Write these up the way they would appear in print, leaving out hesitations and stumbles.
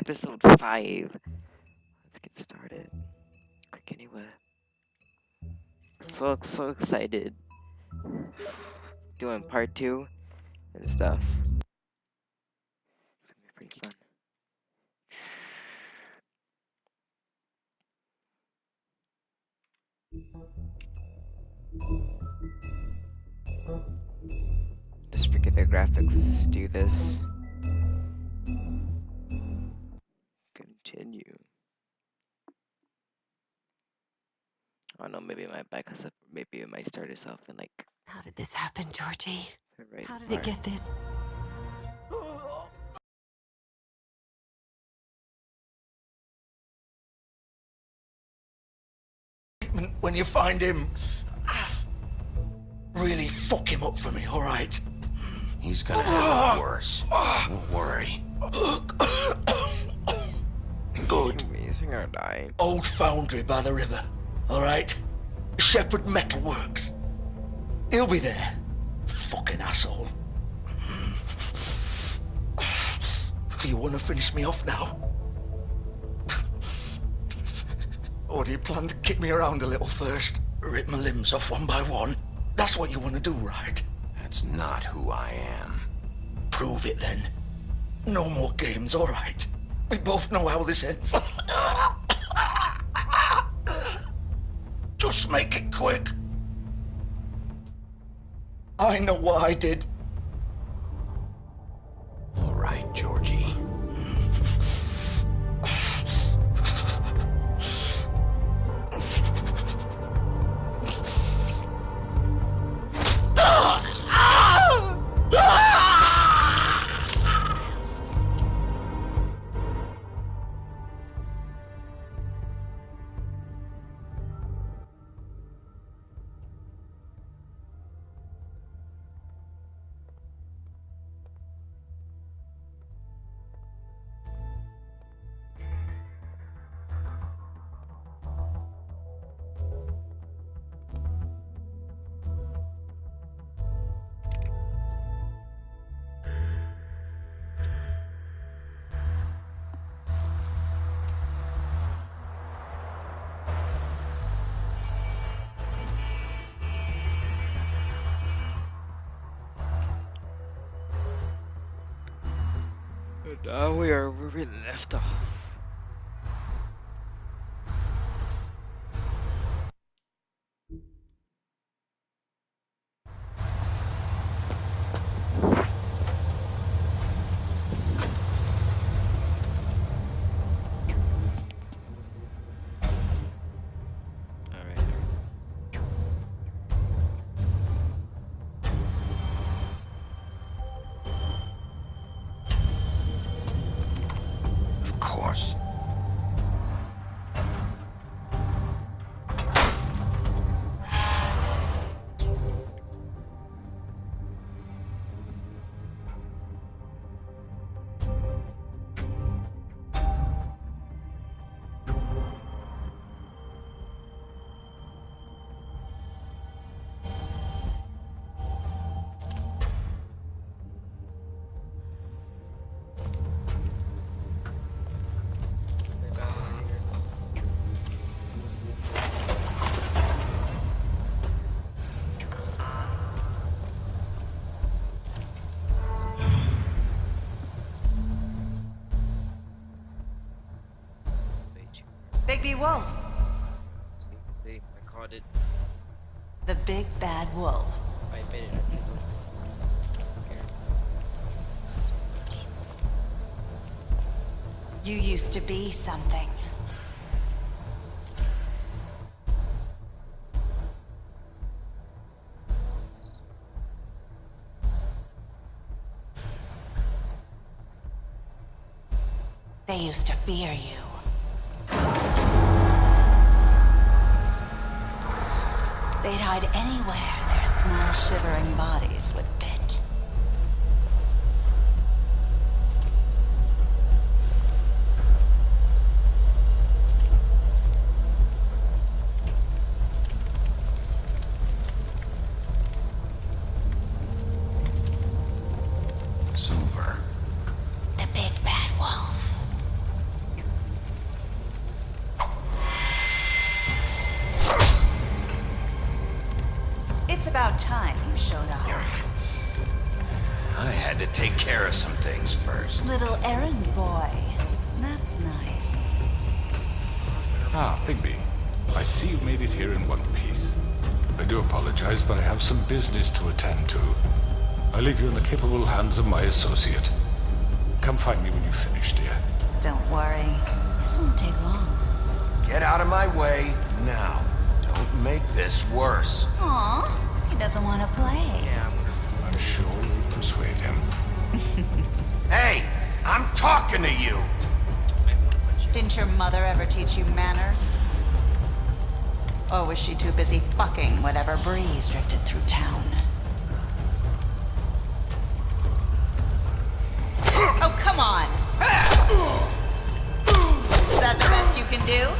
episode 5. Let's get started. Click anywhere. So excited. Doing part 2 and stuff. It's gonna be pretty fun. Just forget the graphics. Let's do this. Continue. I don't know, maybe it might back us up. Maybe it might start us off in like. How did this happen, Georgie? Right How did it get this? When you find him, really fuck him up for me, all right? He's gonna have it worse. Don't worry. Good. Amazing or dying. Old foundry by the river, all right? Shepherd Metalworks. He'll be there. Fucking asshole. You want to finish me off now? Or do you plan to kick me around a little first? Rip my limbs off one by one? That's what you want to do, right? That's not who I am. Prove it then. No more games, all right? We both know how this ends. Just make it quick. I know what I did. All right, Georgie. And now we are where we left off. Of course. Bigby Wolf. See, I caught it. The big bad wolf. I admit it. I just don't care. You used to be something. They used to fear you. They'd hide anywhere their small, shivering bodies would fit. Silver. The big bad wolf. It's about time you showed up. I had to take care of some things first. Little errand boy. That's nice. Ah, Bigby. I see you made it here in one piece. I do apologize, but I have some business to attend to. I leave you in the capable hands of my associate. Come find me when you finish, dear. Don't worry. This won't take long. Get out of my way now. Don't make this worse. Aw, he doesn't want to play. I'm sure you'll persuade him. Hey, I'm talking to you. Didn't your mother ever teach you manners? Or was she too busy fucking whatever breeze drifted through town? Oh, come on! Is that the best you can do?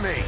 Me.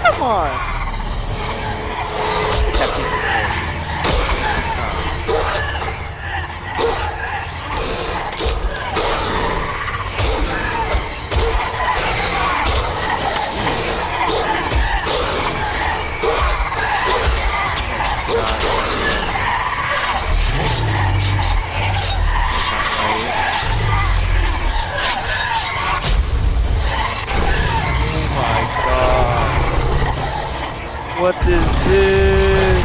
Come on! What is this?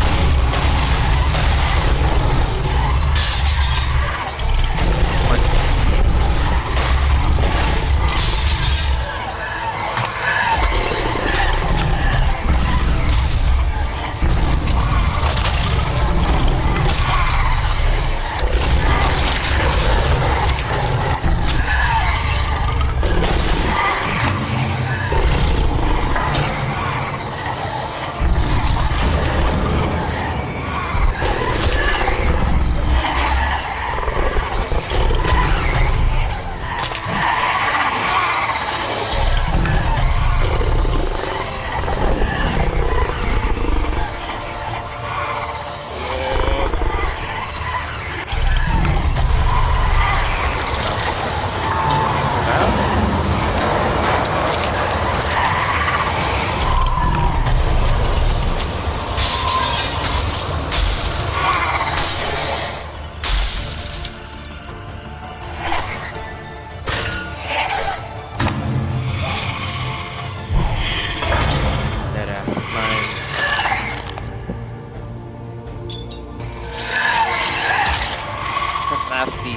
nasty.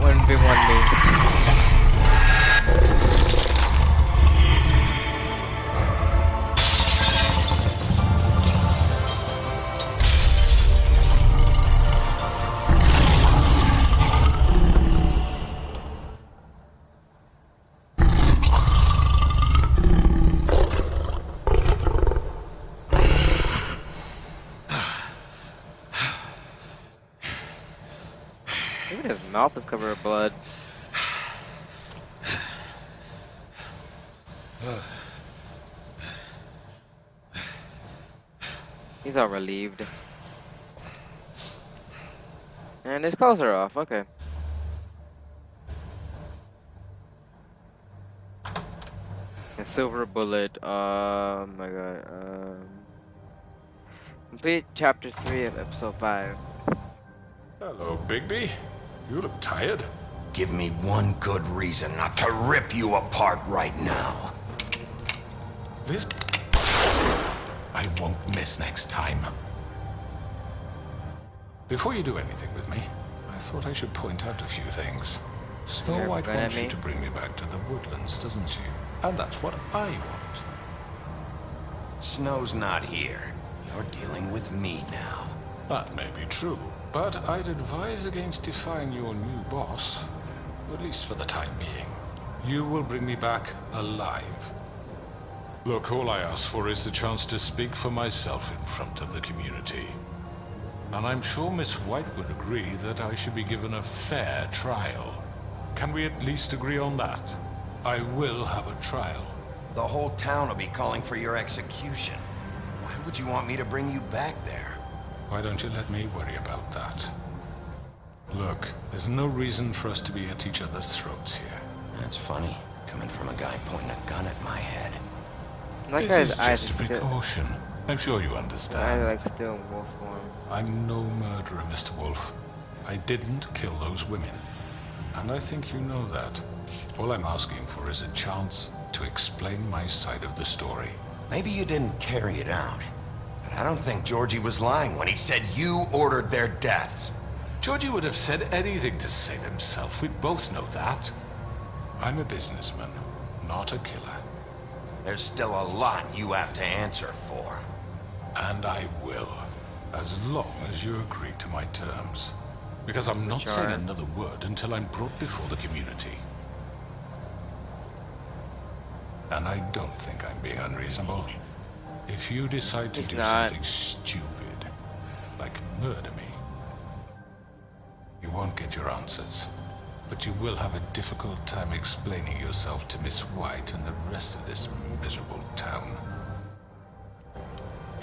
1v1 me. Even his mouth is covered with blood. He's all relieved. And his clothes are off, okay. A silver bullet, oh my god. Complete chapter 3 of episode 5. Hello, Bigby. You look tired. Give me one good reason not to rip you apart right now. This... I won't miss next time. Before you do anything with me, I thought I should point out a few things. Snow You're White good at wants you me? to bring me back to the woodlands, doesn't she? And that's what I want. Snow's not here. You're dealing with me now. That may be true, but I'd advise against defying your new boss, at least for the time being. You will bring me back alive. Look, all I ask for is the chance to speak for myself in front of the community. And I'm sure Miss White would agree that I should be given a fair trial. Can we at least agree on that? I will have a trial. The whole town will be calling for your execution. Why would you want me to bring you back there? Why don't you let me worry about that? Look, there's no reason for us to be at each other's throats here. That's funny, coming from a guy pointing a gun at my head. That This guy's is eyes just a are still, precaution. I'm sure you eyes understand. are like still in wolf form. I'm no murderer, Mr. Wolf. I didn't kill those women. And I think you know that. All I'm asking for is a chance to explain my side of the story. Maybe you didn't carry it out, but I don't think Georgie was lying when he said you ordered their deaths. Georgie would have said anything to save himself. We both know that. I'm a businessman, not a killer. There's still a lot you have to answer for. And I will, as long as you agree to my terms. Because I'm not saying Sure. another word until I'm brought before the community. And I don't think I'm being unreasonable. If you decide to He's do not. something stupid, like murder me, you won't get your answers. But you will have a difficult time explaining yourself to Miss White and the rest of this miserable town.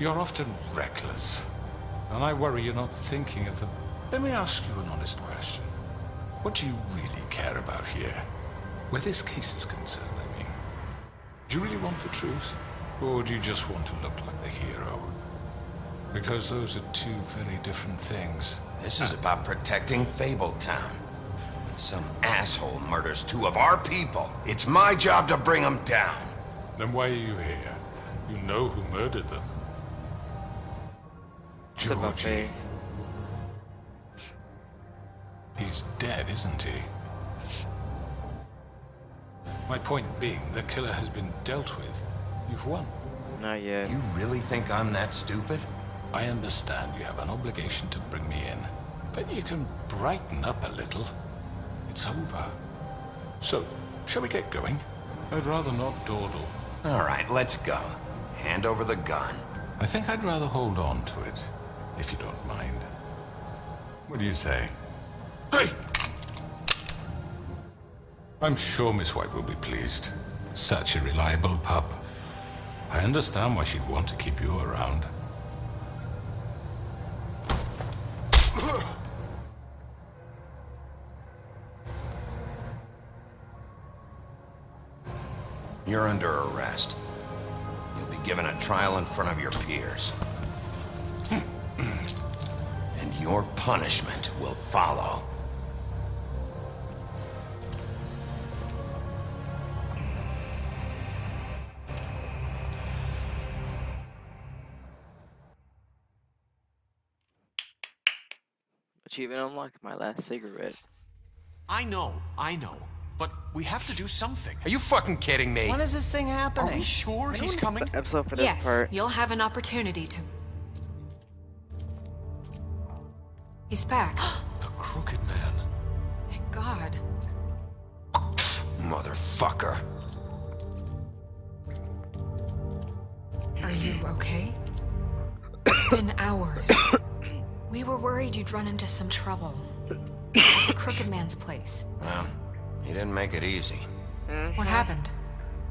You're often reckless, and I worry you're not thinking of the... Let me ask you an honest question. What do you really care about here? Where this case is concerned, I mean. Do you really want the truth? Or do you just want to look like the hero? Because those are two very different things. This is about protecting Fabletown. When some asshole murders two of our people, it's my job to bring them down. Then why are you here? You know who murdered them. It's about Georgie. me. He's dead, isn't he? My point being, the killer has been dealt with. You've won. Not yet. You really think I'm that stupid? I understand you have an obligation to bring me in, but you can brighten up a little. It's over. So, shall we get going? I'd rather not dawdle. All right, let's go. Hand over the gun. I think I'd rather hold on to it, if you don't mind. What do you say? Hey! I'm sure Miss White will be pleased. Such a reliable pup. I understand why she'd want to keep you around. You're under arrest. You'll be given a trial in front of your peers. And your punishment will follow. Achievement unlocked. My last cigarette. I know. But we have to do something. Are you fucking kidding me? When is this thing happening? Are we sure he's coming? The episode for this Yes, part. you'll have an opportunity to... He's back. The Crooked Man. Thank God. Motherfucker. Are you okay? It's been hours. We were worried you'd run into some trouble. At the Crooked Man's place. Well, he didn't make it easy. What happened?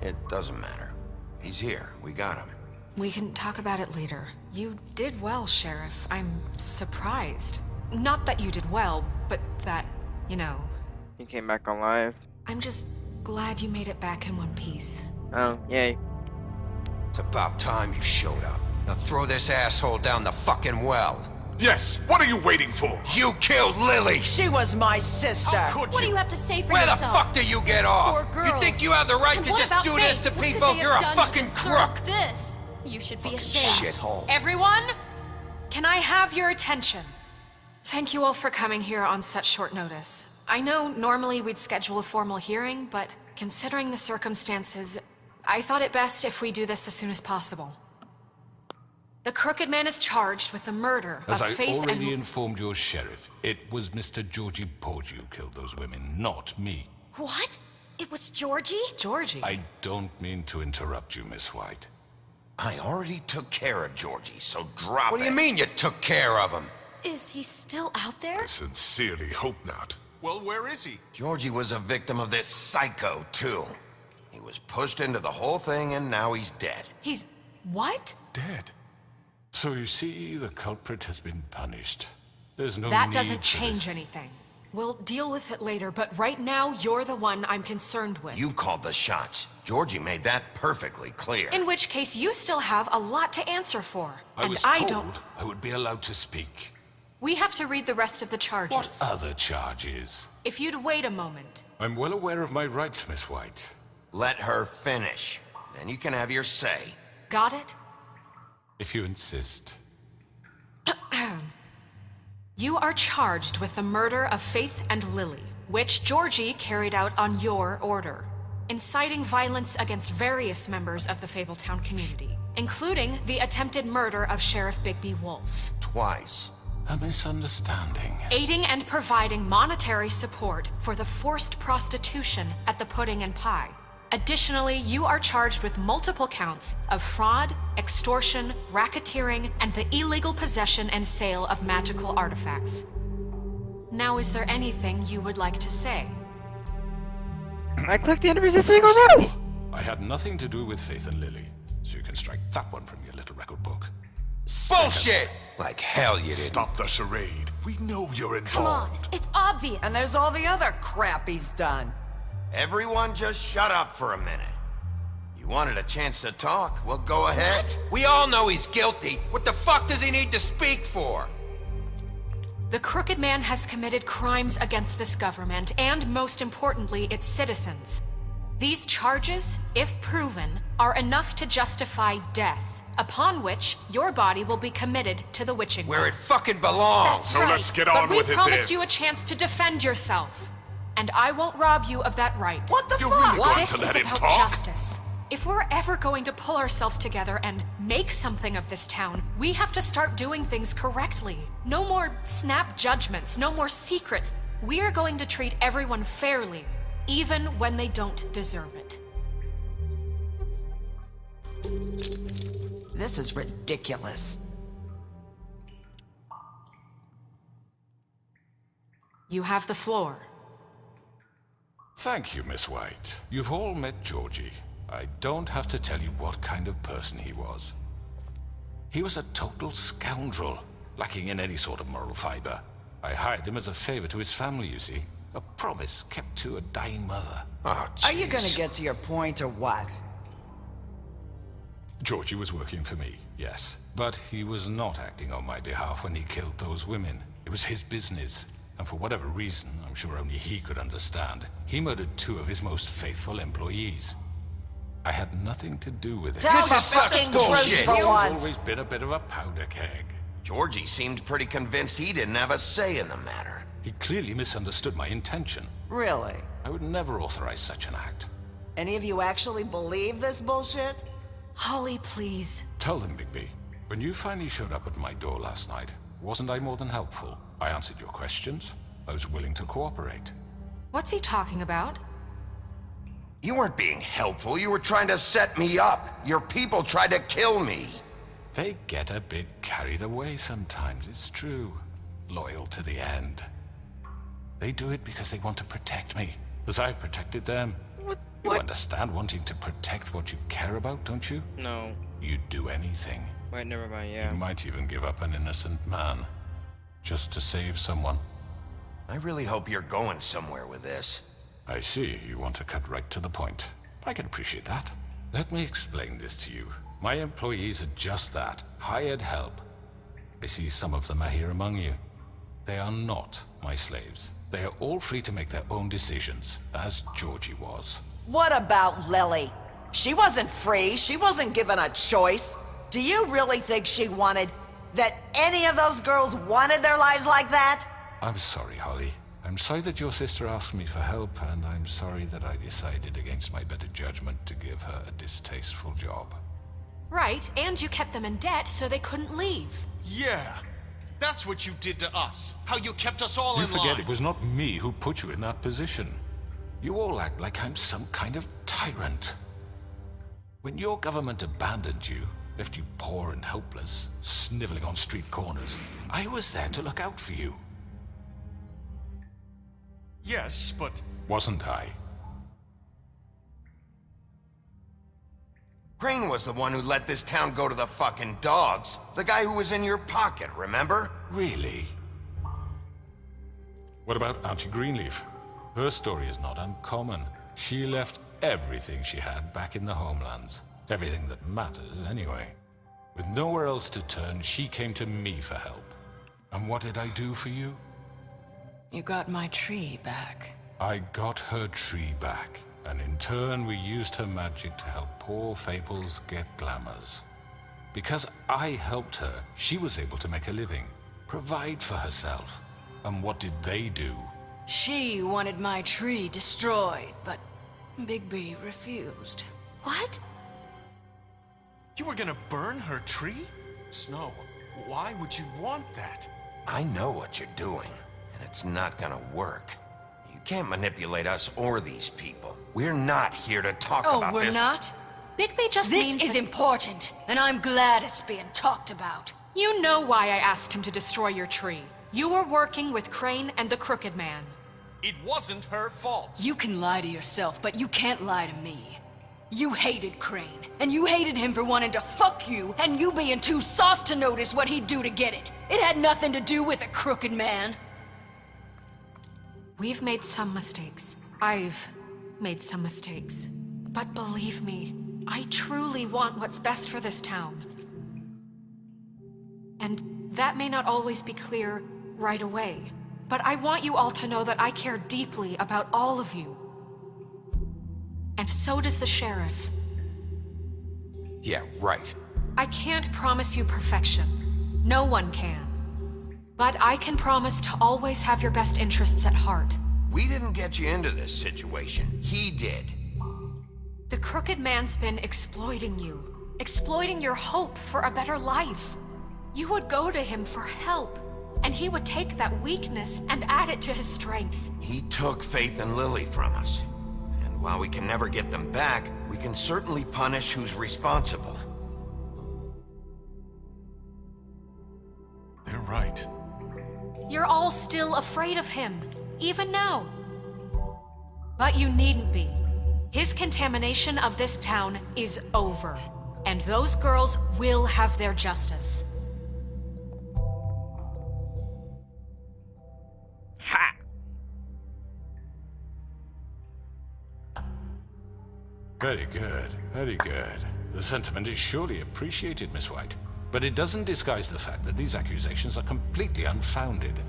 It doesn't matter. He's here. We got him. We can talk about it later. You did well, Sheriff. I'm surprised. Not that you did well, but that, you know... He came back alive. I'm just glad you made it back in one piece. Oh, yay. It's about time you showed up. Now throw this asshole down the fucking well. Yes, what are you waiting for? You killed Lily! She was my sister. Could What do you have to say for Where the yourself? fuck do you get off? Poor You girls. think you have the right And to what just about do this Faith? to What could people? they You're have a done to fucking deserve crook! This. You should be ashamed. Shithole. Everyone, can I have your attention? Thank you all for coming here on such short notice. I know normally we'd schedule a formal hearing, but considering the circumstances, I thought it best if we do this as soon as possible. The Crooked Man is charged with the murder As of I Faith already and... informed your sheriff, it was Mr. Georgie Porgy who killed those women, not me. What? It was Georgie? Georgie. I don't mean to interrupt you, Miss White. I already took care of Georgie, so drop it. What do you mean you took care of him? Is he still out there? I sincerely hope not. Well, where is he? Georgie was a victim of this psycho, too. He was pushed into the whole thing, and now he's dead. He's... what? Dead. So you see, the culprit has been punished. There's no That need doesn't for change this. anything. We'll deal with it later, but right now, you're the one I'm concerned with. You called the shots. Georgie made that perfectly clear. In which case, you still have a lot to answer for. I was told I would be allowed to speak. We have to read the rest of the charges. What other charges? If you'd wait a moment. I'm well aware of my rights, Miss White. Let her finish. Then you can have your say. Got it? If you insist. You are charged with the murder of Faith and Lily, which Georgie carried out on your order, inciting violence against various members of the Fabletown community, including the attempted murder of Sheriff Bigby Wolf. Twice. A misunderstanding. Aiding and providing monetary support for the forced prostitution at the Pudding and Pie. Additionally, you are charged with multiple counts of fraud, extortion, racketeering, and the illegal possession and sale of magical artifacts. Now, is there anything you would like to say? I clicked the end resisting already! I had nothing to do with Faith and Lily, so you can strike that one from your little record book. Bullshit! Like hell you didn't. Stop the charade. We know you're involved. Come on, it's obvious. And there's all the other crap he's done. Everyone just shut up for a minute. You wanted a chance to talk? Well, go ahead. We all know he's guilty. What the fuck does he need to speak for? The Crooked Man has committed crimes against this government and, most importantly, its citizens. These charges, if proven, are enough to justify death, upon which your body will be committed to the witching Where well. it fucking belongs. That's right. Let's get But on we with it promised then. you a chance to defend yourself, and I won't rob you of that right. What the You're fuck? really going This to is let him about talk? justice. If we're ever going to pull ourselves together and make something of this town, we have to start doing things correctly. No more snap judgments, no more secrets. We are going to treat everyone fairly, even when they don't deserve it. This is ridiculous. You have the floor. Thank you, Miss White. You've all met Georgie. I don't have to tell you what kind of person he was. He was a total scoundrel, lacking in any sort of moral fiber. I hired him as a favor to his family, you see. A promise kept to a dying mother. Oh, Are you gonna jeez. get to your point or what? Georgie was working for me, yes. But he was not acting on my behalf when he killed those women. It was his business. And for whatever reason, I'm sure only he could understand, he murdered 2 of his most faithful employees. I had nothing to do with it. Tell This the is such fucking bullshit. truth for He's once. always been a bit of a powder keg. Georgie seemed pretty convinced he didn't have a say in the matter. He clearly misunderstood my intention. Really? I would never authorize such an act. Any of you actually believe this bullshit? Holly, please. Tell them, Bigby. When you finally showed up at my door last night, wasn't I more than helpful? I answered your questions. I was willing to cooperate. What's he talking about? You weren't being helpful, you were trying to set me up. Your people tried to kill me. They get a bit carried away sometimes, it's true. Loyal to the end. They do it because they want to protect me, as I protected them. You understand wanting to protect what you care about, don't you? No. You'd do anything. Right, never mind, yeah. You might even give up an innocent man, just to save someone. I really hope you're going somewhere with this. I see, you want to cut right to the point. I can appreciate that. Let me explain this to you. My employees are just that, hired help. I see some of them are here among you. They are not my slaves. They are all free to make their own decisions, as Georgie was. What about Lily? She wasn't free. She wasn't given a choice. Do you really think she wanted... that any of those girls wanted their lives like that? I'm sorry, Holly. I'm sorry that your sister asked me for help, and I'm sorry that I decided against my better judgment to give her a distasteful job. Right, and you kept them in debt so they couldn't leave. Yeah. That's what you did to us. How you kept us all You in line. forget it was not me who put you in that position. You all act like I'm some kind of tyrant. When your government abandoned you, left you poor and helpless, sniveling on street corners, I was there to look out for you. Yes, but... Wasn't I? Crane was the one who let this town go to the fucking dogs. The guy who was in your pocket, remember? Really? What about Auntie Greenleaf? Her story is not uncommon. She left everything she had back in the homelands. Everything that matters, anyway. With nowhere else to turn, she came to me for help. And what did I do for you? You got my tree back. I got her tree back, and in turn we used her magic to help poor Fables get glamours. Because I helped her, she was able to make a living, provide for herself. And what did they do? She wanted my tree destroyed, but Bigby refused. What? You were gonna burn her tree? Snow, why would you want that? I know what you're doing, and it's not gonna work. You can't manipulate us or these people. We're not here to talk about this. Oh, we're not? Bigby just This means is that- important, and I'm glad it's being talked about. You know why I asked him to destroy your tree. You were working with Crane and the Crooked Man. It wasn't her fault. You can lie to yourself, but you can't lie to me. You hated Crane, and you hated him for wanting to fuck you, and you being too soft to notice what he'd do to get it. It had nothing to do with a Crooked Man. We've made some mistakes. I've made some mistakes. But believe me, I truly want what's best for this town. And that may not always be clear right away, but I want you all to know that I care deeply about all of you. And so does the sheriff. Yeah, right. I can't promise you perfection. No one can. But I can promise to always have your best interests at heart. We didn't get you into this situation. He did. The Crooked Man's been exploiting you. Exploiting your hope for a better life. You would go to him for help, and he would take that weakness and add it to his strength. He took Faith and Lily from us. And while we can never get them back, we can certainly punish who's responsible. They're right. You're all still afraid of him, even now. But you needn't be. His contamination of this town is over, and those girls will have their justice. Ha! Very good, very good. The sentiment is surely appreciated, Miss White. But it doesn't disguise the fact that these accusations are completely unfounded.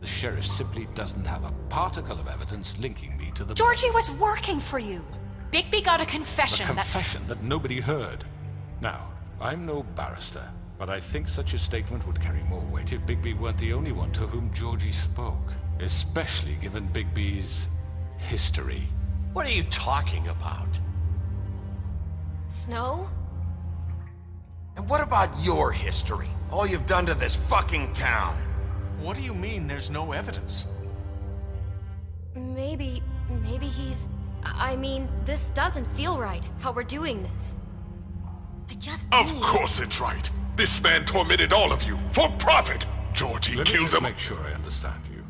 The sheriff simply doesn't have a particle of evidence linking me to the... Georgie was working for you. Bigby got a A confession confession that nobody heard. Now, I'm no barrister, But I think such a statement would carry more weight if Bigby weren't the only one to whom Georgie spoke. Especially given Bigby's history. What are you talking about? Snow? And what about your history? All you've done to this fucking town? What do you mean there's no evidence? Maybe he's... I mean, this doesn't feel right, how we're doing this. I just Of need... course it's right. This man tormented all of you for profit. Georgie Let me killed just him. make sure I understand you.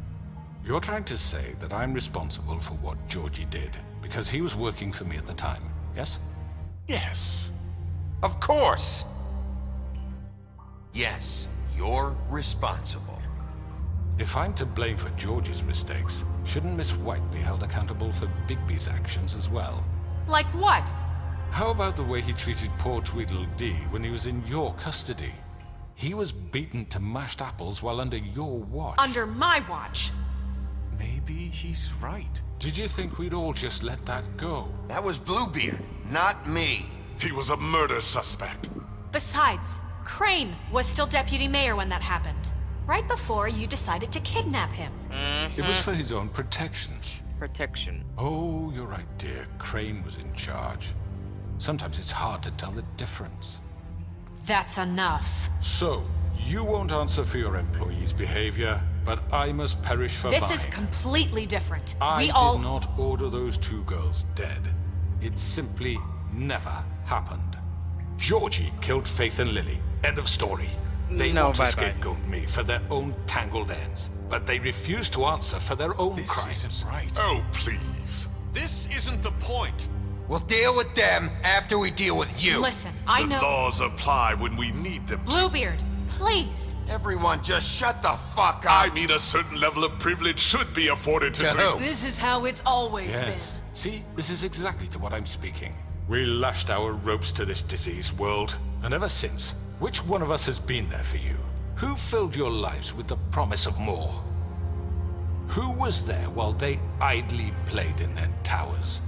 You're trying to say that I'm responsible for what Georgie did because he was working for me at the time, yes? Yes. Of course! Yes, you're responsible. If I'm to blame for Georgie's mistakes, shouldn't Miss White be held accountable for Bigby's actions as well? Like what? How about the way he treated poor Tweedledee when he was in your custody? He was beaten to mashed apples while under your watch. Under my watch. Maybe he's right. Did you think we'd all just let that go? That was Bluebeard, not me. He was a murder suspect. Besides, Crane was still deputy mayor when that happened. Right before you decided to kidnap him. It was for his own protection. Protection. Oh, you're right, dear. Crane was in charge. Sometimes it's hard to tell the difference. That's enough. So, you won't answer for your employees' behavior, but I must perish for This mine. is completely different. I we did all... not order those two girls dead. It simply never happened. Georgie killed Faith and Lily. End of story. They No, want to bye-bye. scapegoat me for their own tangled ends, but they refuse to answer for their own This crimes. isn't right. Oh, please. This isn't the point. We'll deal with them after we deal with you. Listen, I The know... laws apply when we need them to. Bluebeard, please. Everyone just shut the fuck up. I mean, a certain level of privilege should be afforded to To who? This is how it's always Yes. been. See, this is exactly to what I'm speaking. We lashed our ropes to this diseased world, and ever since, which one of us has been there for you? Who filled your lives with the promise of more? Who was there while they idly played in their towers,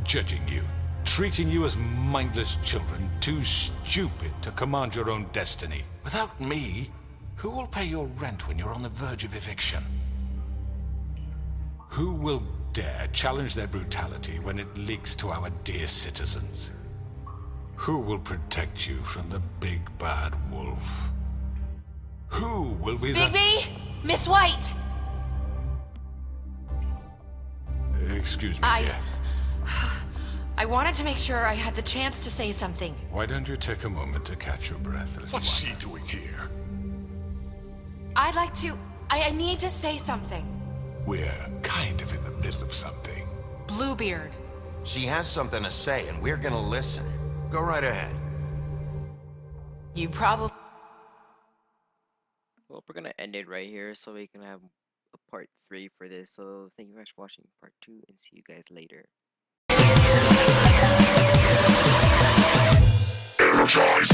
judging you, treating you as mindless children, too stupid to command your own destiny? Without me, who will pay your rent when you're on the verge of eviction? Who will dare challenge their brutality when it leaks to our dear citizens? Who will protect you from the big bad wolf? Who will be Bigby! Miss White! Excuse me, I- dear. I wanted to make sure I had the chance to say something. Why don't you take a moment to catch your breath, little What's one? she doing here? I'd like to... I need to say something. We're kind of in the middle of something. Bluebeard. She has something to say, and we're gonna listen. Go right ahead. You probably... Well, we're gonna end it right here so we can have a part 3 for this. So thank you guys for watching part 2 and see you guys later. Energize!